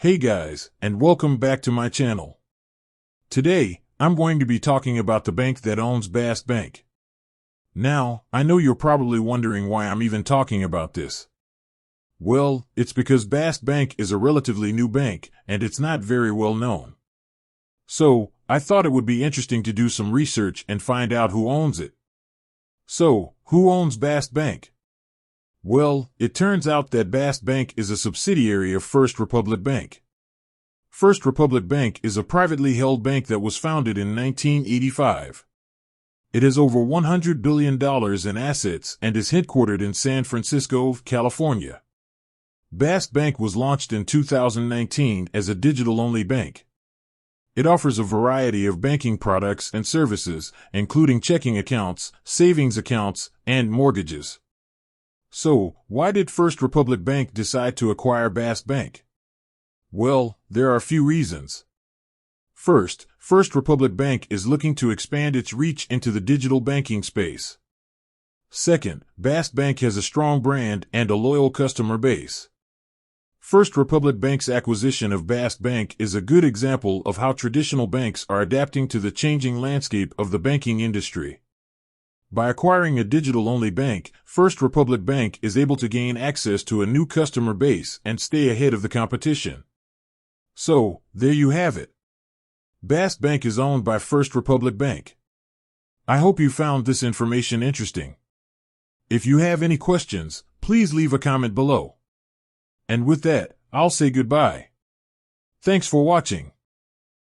Hey guys, and welcome back to my channel. Today, I'm going to be talking about the bank that owns Bask Bank. Now, I know you're probably wondering why I'm even talking about this. Well, it's because Bask Bank is a relatively new bank, and it's not very well known. So, I thought it would be interesting to do some research and find out who owns it. So, who owns Bask Bank? Well, it turns out that Bask Bank is a subsidiary of First Republic Bank. First Republic Bank is a privately held bank that was founded in 1985. It has over $100 billion in assets and is headquartered in San Francisco, California. Bask Bank was launched in 2019 as a digital-only bank. It offers a variety of banking products and services, including checking accounts, savings accounts, and mortgages. So, why did First Republic Bank decide to acquire Bask Bank? Well, there are a few reasons. First, First Republic Bank is looking to expand its reach into the digital banking space. Second, Bask Bank has a strong brand and a loyal customer base. First Republic Bank's acquisition of Bask Bank is a good example of how traditional banks are adapting to the changing landscape of the banking industry. By acquiring a digital-only bank, First Republic Bank is able to gain access to a new customer base and stay ahead of the competition. So, there you have it. Bask Bank is owned by First Republic Bank. I hope you found this information interesting. If you have any questions, please leave a comment below. And with that, I'll say goodbye. Thanks for watching.